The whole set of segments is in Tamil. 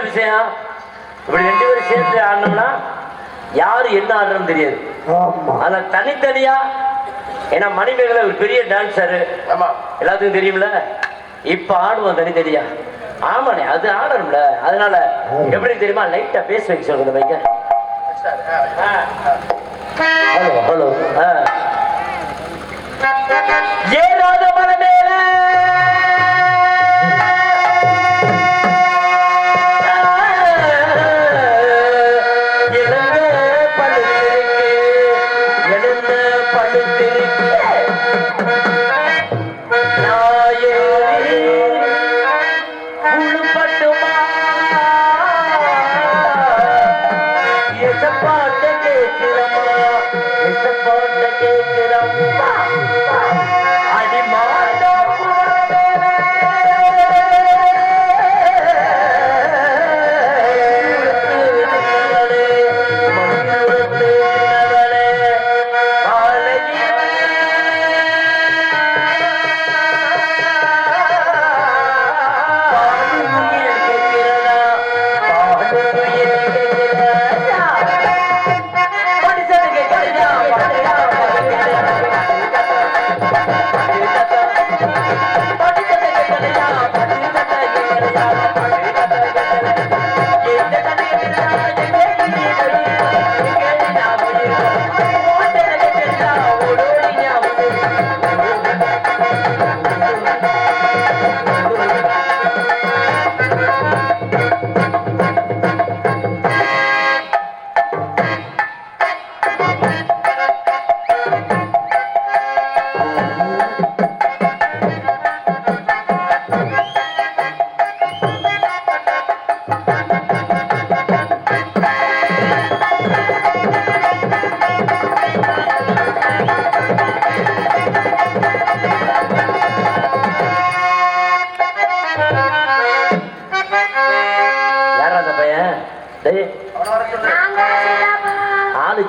விஷயம். இப்படி 2 பேரும் சேர்ந்து ஆடணும்னா யாரு என்ன ஆடுறன்னு தெரியாது. ஆனா தனித்தனியா, ஏன்னா மணிமேகலை ஒரு பெரிய டான்ஸரு, எல்லாத்துக்கும் தெரியும்ல. இப்ப ஆடுவோம் தனித்தனியா. ஆமாண்ணே, அது ஆடணும்ல. அதனால எப்படி தெரியுமா, லைட்டா பேச வைக்க சொல்லுங்க வைக்க. Hello hello. ஏறாத மனமேல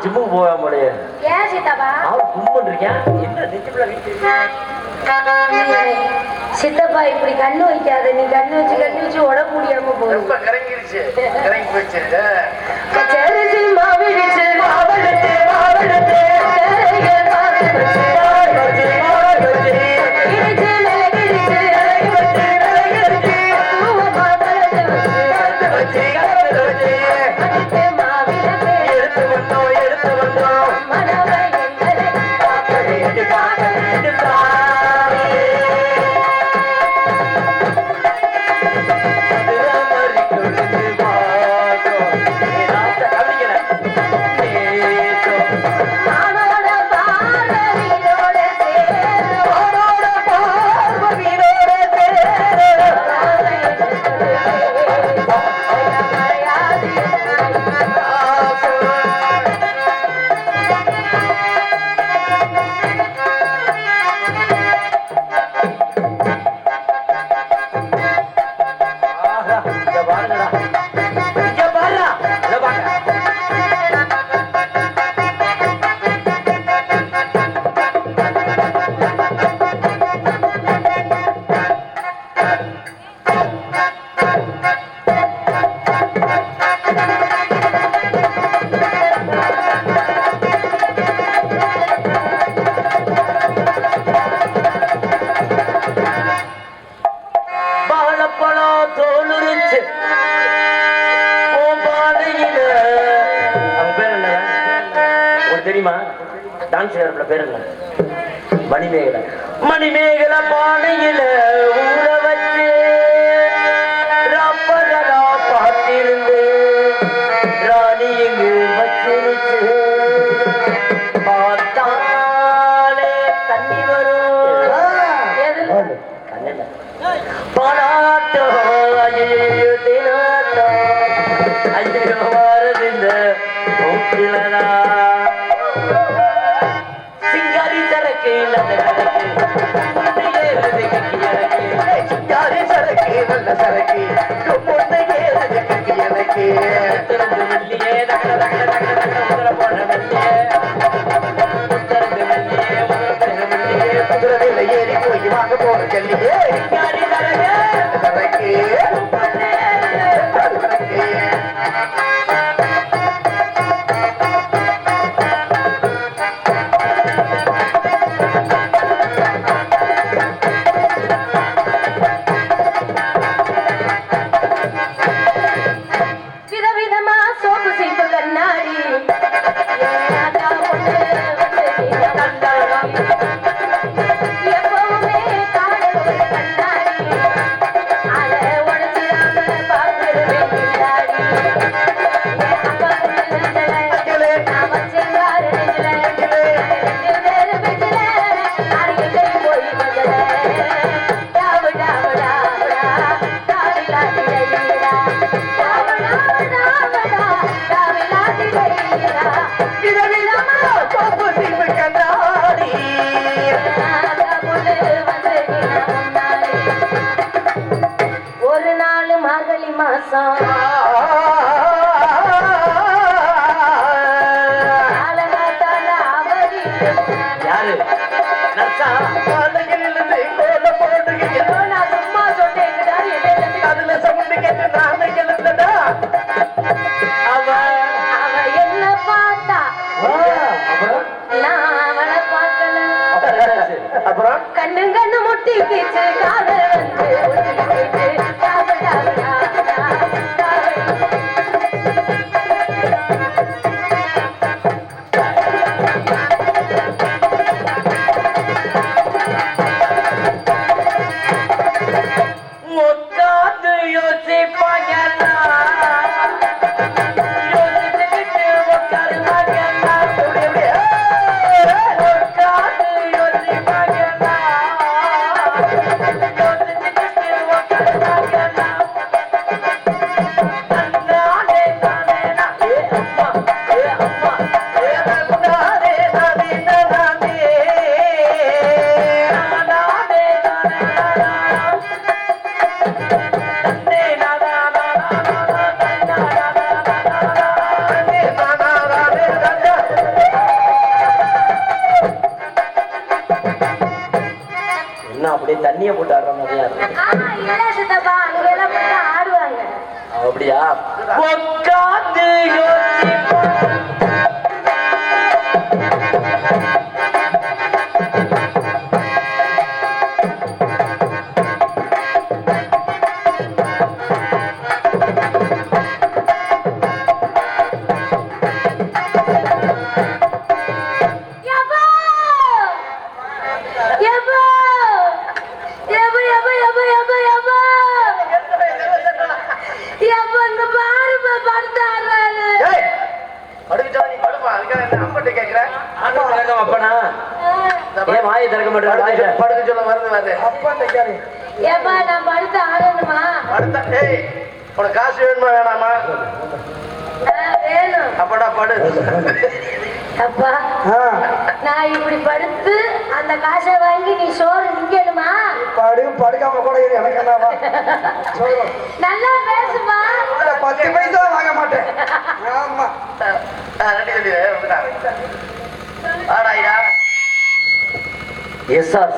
ஜிம்முக்கு போக முடியும். சித்தப்பா இப்படி கண்ணு வைக்காத, நீ கண்ணு வச்சு உடம்பு முடியாம போகும். தெரியுமா? டான்ஸ் பேர் என்ன? மணிமேகலை. மணிமேகலை பானையில ஊற வச்சு ரப்பகலா பார்த்திருந்து ராணி இங்கு வச்சிருச்சு பார்த்தாலே தண்ணி வரும் பாலாட்டோ ஐயோ தினாட்டோ ஐயோ வருது இந்த போக்கிலதா சிங்காரி சரக்கு சிங்காரி சரக்கு நல்ல சரக்கு எனக்கு வெள்ளியே தகட தகட தகட தகட முதல போன வெள்ளியே குதிரையில ஏறி போய் வாங்க போற ஜல்லியே சிங்காரி சரக்கு சரக்கு ஒரு நாள் மார்கழி மாசம் யாரு நர்சா? நான் சும்மா சொன்னேன் அதுல சவுண்டு கேட்டு நானே எழுந்தடா. அவ அவ என்ன பார்த்தா அப்புறம் நான் அவளை பார்க்கல. அப்புறம் கண்ணு கண்ணு முட்டி கீச்சு காதல் வந்து ஒட்டிக்கிச்சு. காதல் காதல் காதல். உட்கார்ந்து யோசிப்பாங்கண்ணா, யோசிச்சுக்கிட்டு உட்காருவாங்கண்ணா. உட்கார்ந்து யோசிப்பாங்கண்ணா, யோசிச்சுக்கிட்டு உட்காருவாங்கண்ணா. நன்னானே நானேனா, ஏ அம்மா, ஏ அம்மா, ஏ நன்னானே நானே நானே. நானே நானே நானா. என்ன அப்படியே தண்ணிய போட்டு ஆடுற மாதிரியா இருக்கு? இல்ல சித்தப்பா, அங்க எல்லாம் போட்டு ஆடுவாங்க. அப்படியா? உட்கார்ந்து யோசிப்போம். யப்பா! யப்பா! யப்பா, யப்பா, யப்பா, யப்பா, யப்பா! யப்பா, இங்க பாருப்பா, படுத்தாடுறாரு. ஏய், படுக்கிட்டா நீ படுப்பா. அதுக்காக என்ன அம்மட்ட கேட்கிற? ஆண்டவன் திறக்க அப்பனா? ஏன் வாயை திறக்க மாட்டேன்? படுக்க சொல்ல வருது. அப்பாட்ட கேளு. யப்பா, நான் படுத்து ஆடணுமா? அடுத்த ஏய், உனக்கு காசு வேணுமா வேணாமா? வேணும். அப்படா படு. அப்பா, நான் இப்படி படுத்து அந்த காசை வாங்கி நீ சோறு திங்கணுமா? படுக்காம கூட இரு, எனக்கு என்னவா? நல்லா பேசுமா? 10 பைசா வாங்க மாட்டேன். ஆமா. ரெடி ரெடி ஆடாயா. எஸ்ஆர்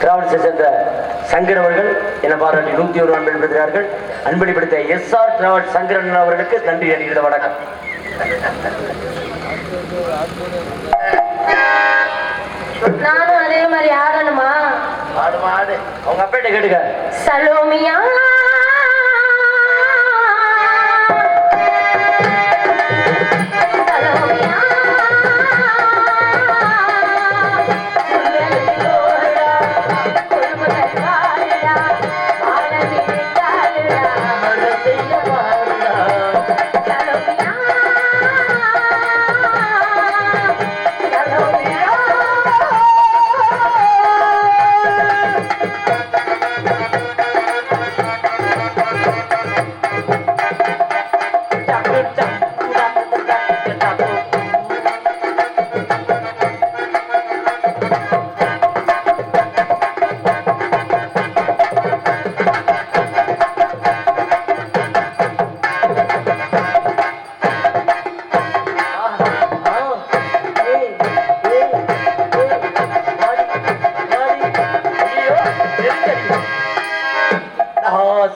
டிராவல்ஸை சேர்ந்த சங்கர் அவர்கள் என பாராட்டி 101 அன்பு பெறுகிறார்கள். அன்பளிப்படுத்த எஸ்ஆர் டிராவல்ஸ் சங்கரன் அவர்களுக்கு நன்றி அறிகிறது. வணக்கம். நானும் அதே மாதிரி ஆடணுமா? ஆடுமா ஆடு. அவங்க அப்பாட்ட கேட்டுக்க. சலோமியா சலோமியா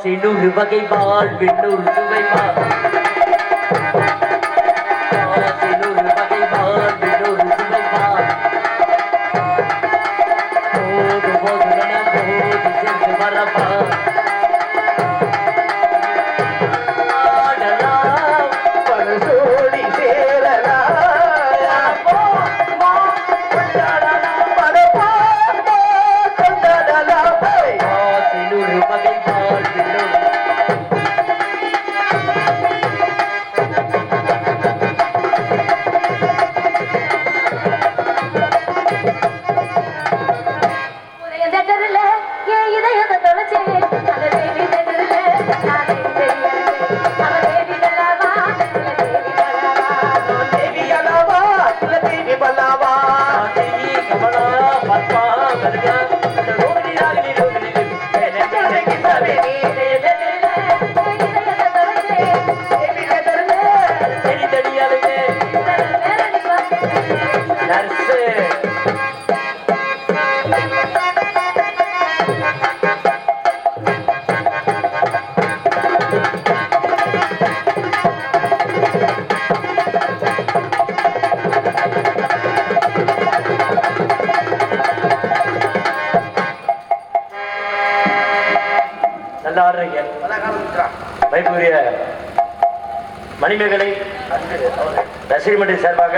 சின்னொரு வகை வாழ் விண்ணொரு சுவை சின்னொரு வகை வாழ் விண்ணொரு சுவை போது போது போது சென்று வரப்பா பரசோடி சேரலா சின்னொரு வகை வாழ் விண்ணொரு மரியாதைக்குரிய மணிமேகலை ரசிகர் மன்ற சார்பாக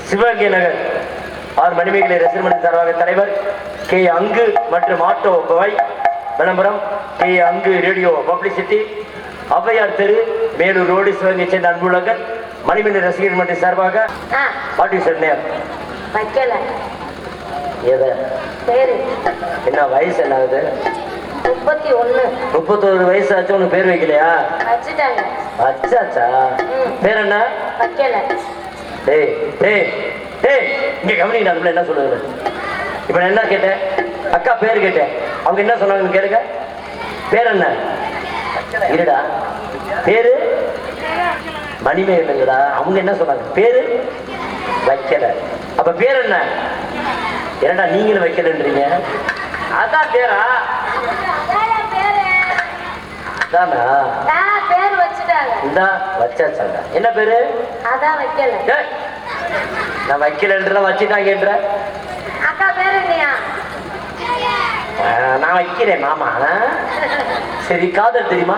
சிவகங்கை நகர் ஆர் மணிமேகலை ரசிகர் மன்ற சார்பாக தலைவர் கே அங்கு மற்றும் ஆட்டோ பாய் விளம்பரம் கே அங்கு ரேடியோ பப்ளிசிட்டி ஔவையார் தெரு மேலூர் ரோடு சிவகங்கை சேர்ந்த அன்புள்ளங்கள் மணிமேகலை ரசிகர் மன்ற சார்பாக பாட்டி சொன்னேன் வைக்கல எதை பேரு என்ன வயசு என்ன ஆகுது 31 31 வயசு ஆச்சு உனக்கு பேர் வைக்கலையா வச்சுட்டாங்க அச்சாச்சா பேர் என்ன வைக்கல டேய் டேய் டேய் இங்க கவனிங்க அதுக்குள்ள என்ன சொல்லுது இப்ப நான் என்ன கேட்டேன் அக்கா பேர் கேட்டேன் அவங்க என்ன சொன்னாங்கன்னு கேளுங்க பேர் என்ன இருடா பேரு மணிமேகலைடா அவங்க என்ன சொன்னாங்க பேரு வைக்கல அப்ப பேர் என்ன ஏன்டா நீங்களும் வைக்கலன்றீங்க அதான் பேரா அதானா பேர் வச்சுட்டாங்க இந்தா வச்சாச்சாங்க என்ன பேரு அதான் வைக்கல டேய், நான் வைக்கலன்ற வச்சுட்டாங்கன்ற அக்கா பேரு இல்லையா நான் வைக்கிறேன் மாமா சரி காதல் தெரியுமா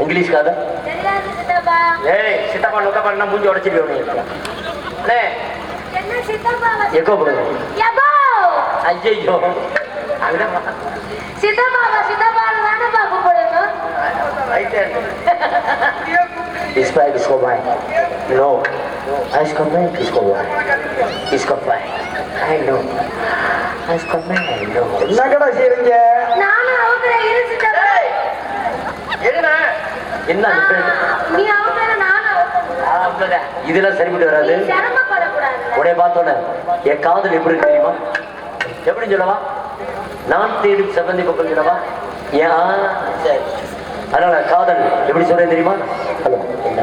இங்கிலீஷ் காதல் தெரியாது சித்தப்பா ஏய் சித்தப்பா நுக்கப்பா மூஞ்சி உடச்சிருக்கேன் என்ன சித்தப்பா எக்கோ போடுங்க யப்போ ஐயோ சித்தப்பாவா சித்தப்பான்னு தானப்பா கூப்பிடணும் इसका किसको भाई नो इसको मैं किसको भाई इसको भाई आई नो इसको मैं आई नो என்ன கடை செய்றீங்க நானும் அவங்கள இரு சித்தப்பா என்ன நீ அவங்கள நானும் அவங்க இதெல்லாம் சரிப்பட்டு வராது சிரமப்படக்கூடாது உடைய பார்த்தோன்னே என் காதல் எப்படி இருக்கு தெரியுமா எப்படி சொல்லவா நான் தேடும் செவ்வந்தி பக்கம் சொல்லவா ஏன் சரி அதனால காதல் எப்படி சொல்றேன் தெரியுமா ஹலோ என்ன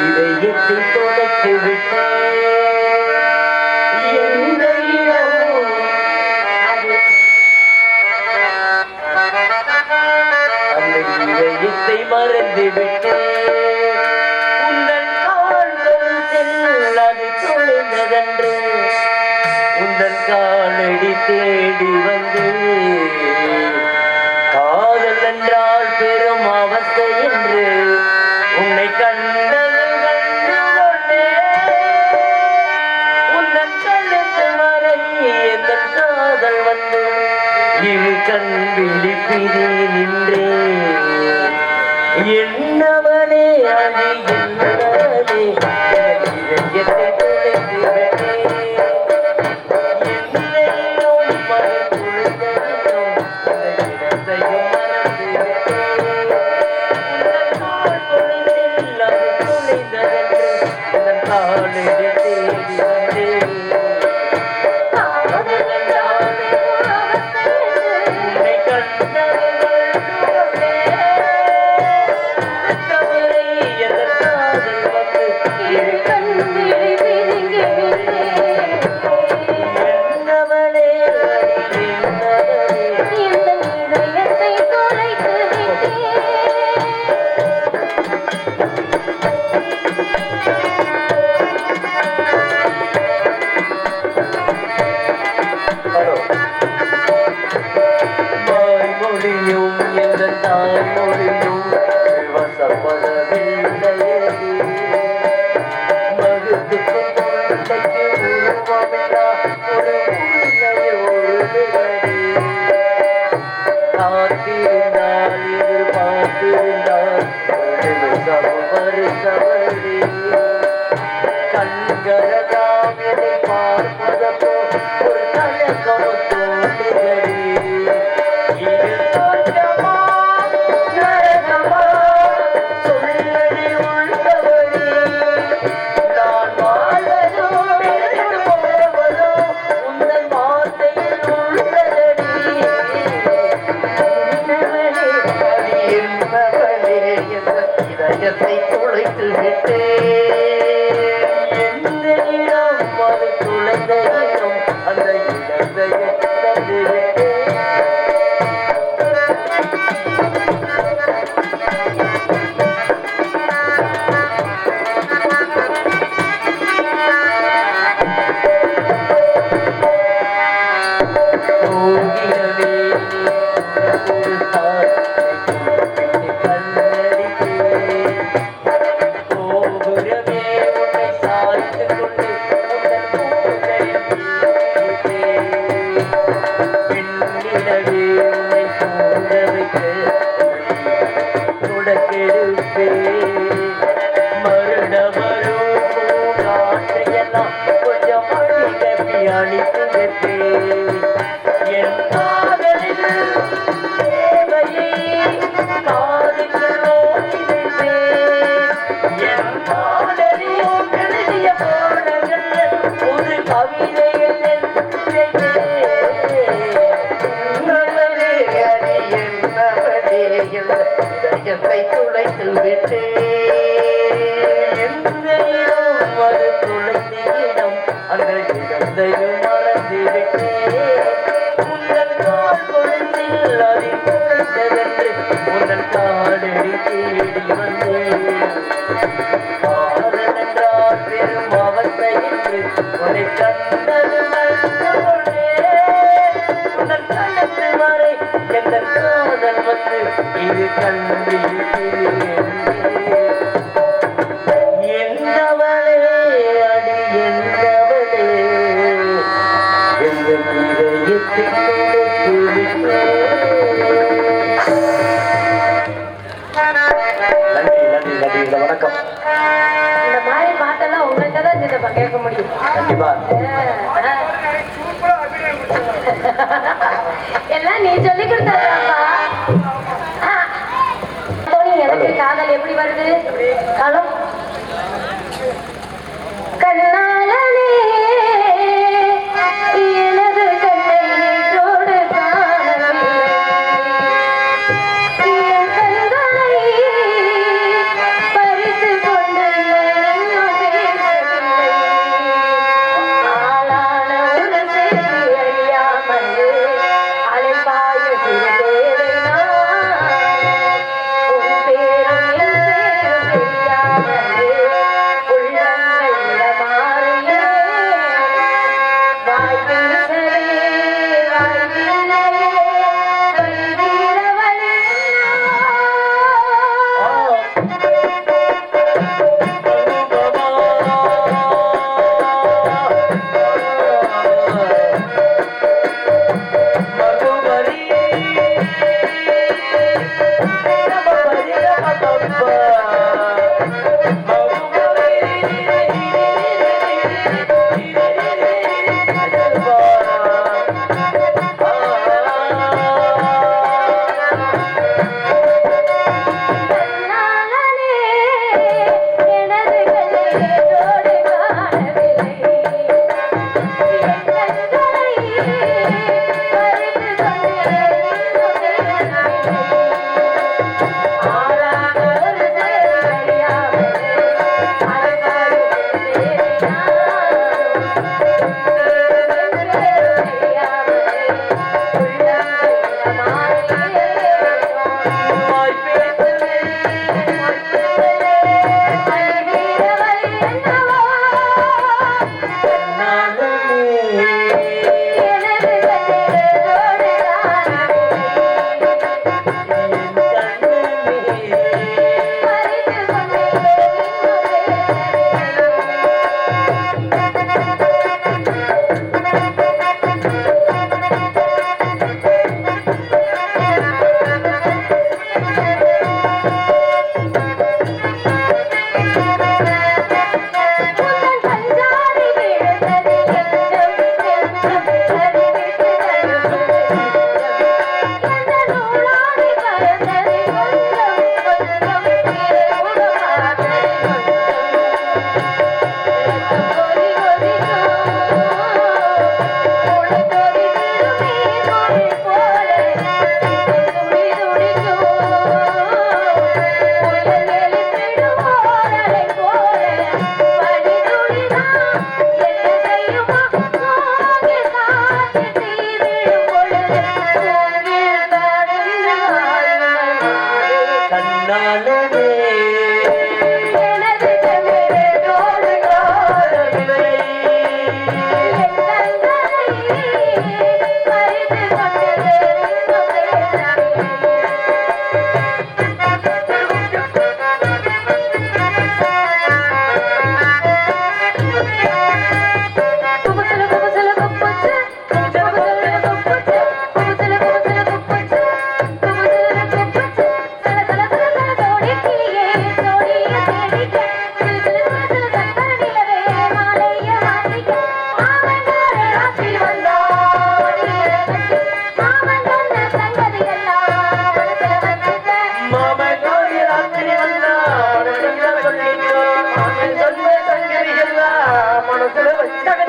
இதயத்தை தொலைத்து விட்டேன் எந்த இடமோ அந்த இதயத்தை மறந்து விட்டேன் உங்கள் கால்கள் செல்லது தொலைந்ததன்று உங்கள் காலடி தேடி வந்து காதல் என்றால் பெரும் அவஸ்தை என்று உன்னை கண்டது கண்டு கொண்டேன் உன்னன் கழுத்து வரை எந்த காதல் வந்து இரு கண் விழிப்பிரி நின்றேன் என்னவனே அது என்னவனே இதயத்தை துளைத்து விட்டேன் என்னையும் மறுத்துளைத்ததிலும் அந்த இடத்தையும் மறந்து விட்டேன் உந்தன் கால் தொலைத்தில் அது துளைந்ததென்று உந்தன் காலடி தேடி வந்தேன் காதல் என்றால் பெரும் அவஸ்தை என்று உன்னை கண்டவர்கள் தவறை எதன் காதல் வந்து இரு கண் விழி பிதுங்கி விட்டேன் என்னவளே என்னவளே இந்த இதயத்தை தொலைத்து விட்டேன் ஹலோ தாய்மொழியும் எந்த தாய்மொழியும் வசப்படவில்லையே மகுத்துக்கும் தொண்டைக்கு உருவமில்லா ஒரு உள்ளமே ஒரு விரடி காத்திருந்தால் எதிர்பார்த்திருந்தால் ஒரு நிமிஷம் வருஷவடி கண்களெல்லாம் என்னை பார்ப்பதப்போ ஒரு தயக்கம் தோன்றுதடி இது தோற்றமா நரகமா சொல்லடி உள்ளபடி நான் வாழ்வதோ பிறகு போவதோ உந்தன் வார்த்தையில் உள்ளதடி என்னவளே என்ற இதயத்தை துளைத்து விட்டேன் எந்த இடம் அது துளைந்த இடம் அந்த இடத்தை இழந்து விட்டேன் கெடுப்பே மருட வரும் காற்றையெல்லாம் கொஞ்சம் மழை கப்பி அணித்து வைப்பே என் காதலில் தேவையை காதுக்குள் ஓட்டி வைப்பேன் என் காதலில் எழுதிய பாடங்கள் புது கவிதைகள் இதயத்தை துளைத்து விட்டே எந்த இடம் அது துளைத்த இடம் அந்த இடத்தையும் மறந்து விட்டே உங்கள் கால் கொடுத்தில் அதை துளைத்ததென்று உங்கள் காலடி தேடி வந்தேன் காதல் என்றால் பெரும் அவஸ்தை என்று உன்னை கண்டது உங்கள் கண்ணத்து வரை எங்கள் காதல் வந்து இது கண்டிருக்கிறேன் என்னவளே அடி என்னவளே எங்கள் இதயத்தில் நன்றி நன்றி நன்றி இந்த வணக்கம் இந்த மாதிரி பாட்டெல்லாம் உங்கள்கிட்ட தான் சித்தப்பா கேட்க முடியும். கண்டிப்பா எல்லாம் நீ சொல்லி கொடுத்தாப்பா. எனக்கு காதல் எப்படி வருது? காலம் கண்ணாலனே எனது கண்ணை நீட்டோடு காணவில்லை என் கண்களை பறித்து கொண்டு இன்னும் பேசவில்லை ஆளான ஒரு செய்தி அறியாமல் அலைப்பாய சிறுதேவை உன் பேரும் என் பேரும் தெரியாமலே உள்ளங்கள் மாறியே வாய் பேசவே வாய் பின்னையே வழிவீரவளே கண்ணாலனே எனது கண்ணை நீட்டோடு காணவில்லை என் கண்களை பறித்து கொண்டு இன்னும் பேசவில்லை ஆளான ஒரு செய்தி அறியாமலே அலைபாய சிறுதேவை சொன்ன சங்கதிகள்லாம் மனசுல வச்சாக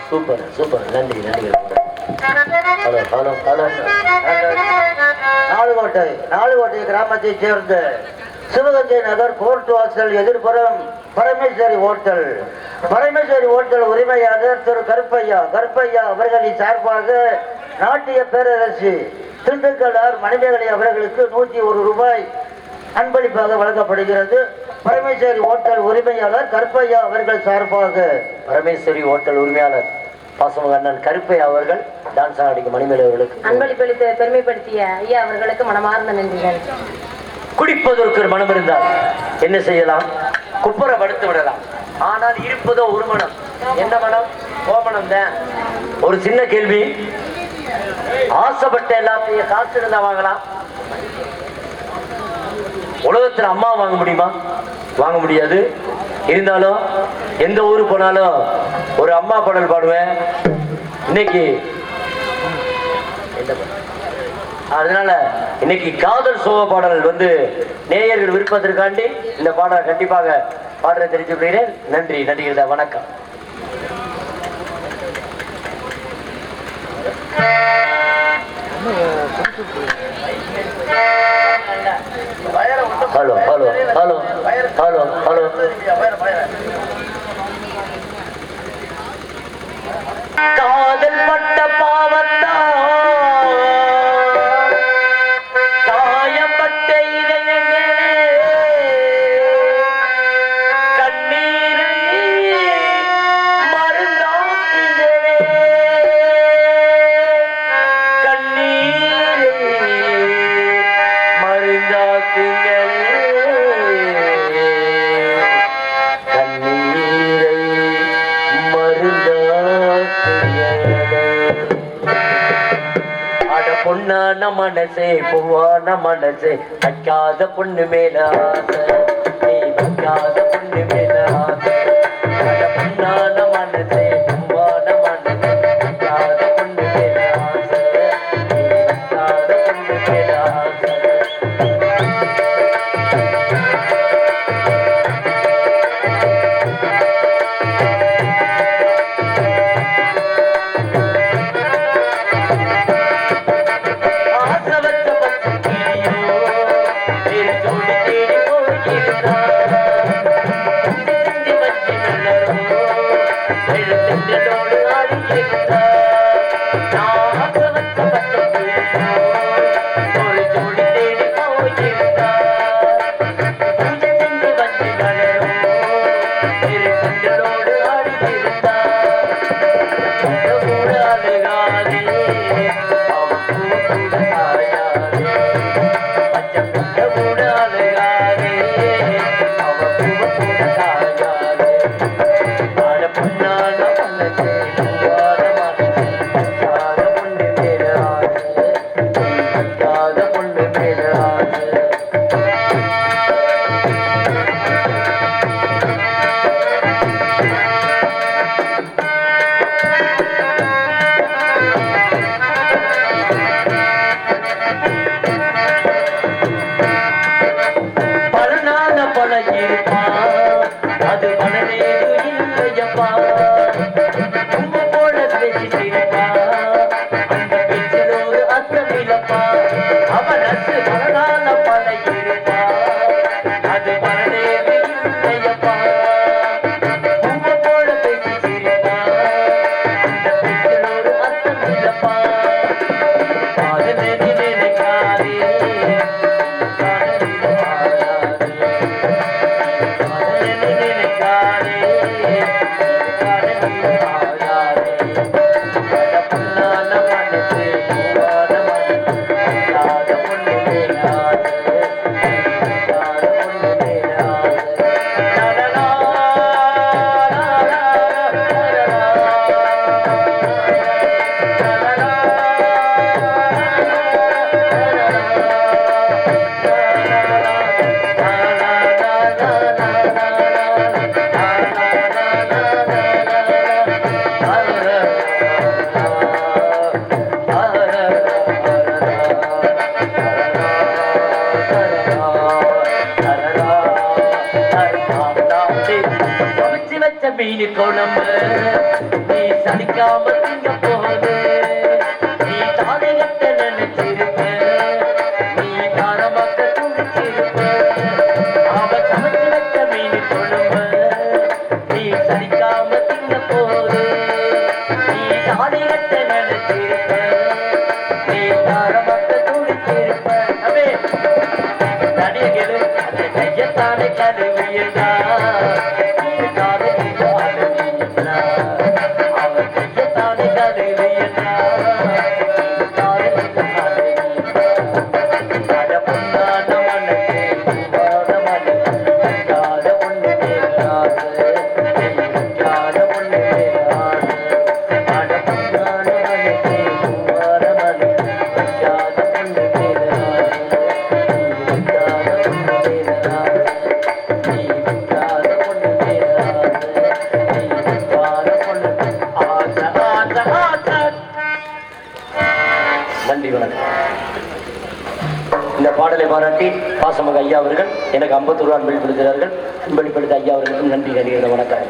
சூப்பர் சூப்பர் நன்றி நன்றி ஹலோ ஹலோ ஹலோ நாலுகோட்டை கிராமத்தை சேர்ந்த சிவகங்கை நகர் கோர்ட் வாசல் எதிர்ப்புறம் பரமேஸ்வரி ஹோட்டல் உரிமையாளர் திரு கருப்பையா அவர்களின் சார்பாக நாட்டிய பேரரசு திண்டுக்கலார் மணிமேகலை அவர்களுக்கு 101 ரூபாய் அன்பளிப்பாக வழங்கப்படுகிறது. பரமேஸ்வரி ஹோட்டல் உரிமையாளர் கருப்பையா அவர்கள் சார்பாக பரமேஸ்வரி ஹோட்டல் உரிமையாளர் பாசமக அண்ணன் கருப்பையா அவர்கள் டான்ஸ் ஆடிக்கும் மணிமேகலை அவர்களுக்கு அன்பளிப்பளித்து பெருமைப்படுத்திய ஐயா அவர்களுக்கு மனமார்ந்த நன்றிகள். குடிப்பதற்கு ஒரு மனம் இருந்தால் என்ன செய்யலாம்? குப்புறப்படுத்து விடலாம். ஆனால் இருப்பதோ ஒரு மனம். என்ன மனம்? கோமணம் தான். ஒரு சின்ன கேள்வி, ஆசைப்பட்ட எல்லாத்தையும் காசு இருந்தா வாங்கலாம். உலகத்துல அம்மா வாங்க முடியுமா? வாங்க முடியாது. இருந்தாலும் எந்த ஊரு போனாலும் ஒரு அம்மா பாடல் பாடுவேன். இன்னைக்கு அதனால இன்னைக்கு காதல் சோக பாடல் நேயர்கள் விருப்பத்திற்காண்டி இந்த பாடலை கண்டிப்பாக பாடுற தெரிஞ்சு கொள்கிறேன். நன்றி நன்றி. வணக்கம். Hello hello hello hello hello காதல் பட்ட பாவத்தா காயப்பட்ட இதயங்களே கண்ணீரை மருந்தாக்குங்களே கண்ணீரை மருந்தாக்குங்களே கண்ணீரை பொண்ணான மனசே பூவான மனசே வைக்காத பொண்ணு மேல ஆசை நீ வைக்காத பொண்ணு மேல ஆசை பொண்ணான மனசே பூவான மனசே வைக்காத பொண்ணு மேல ஆசை நீ வைக்காத பொண்ணு மேல ஆசை பொண்ணான மனசே பூவான மனசே வைக்காத பொண்ணு இல்லப்பா காதல் நெஞ்சு நினைக்காதே காதல் இது மாறாது காதல் நெஞ்சு நினைக்காதே காதல் இது மாறாது அந்த புல்லான மனசு பூவான மனசு இல்லாத பொண்ணு மேலாது இல்லாத பொண்ணு மேலாது லலலா மீன் குழம்பு நீ சலிக்காம திங்க போது நீ தானே கட்ட நினைச்சிருப்ப நீ தாரமாக்க துடிச்சிருப்ப அவ சமைச்சு வச்ச மீன் குழம்பு நீ சலிக்காம திங்க போது நீ தானே கட்ட நினைச்சிருப்ப நீ தாரமாக்க துடிச்சிருப்ப அவே தனிய கேளு கையத்தானே கருவியடா நன்றி வணக்கம். இந்த பாடலை பாராட்டி பாசமக ஐயா அவர்கள் எனக்கு 50 ரூபாய் வெளிப்படுத்துகிறார்கள். வெளிப்படுத்த ஐயா அவர்களுக்கும் நன்றி. வணக்கம்.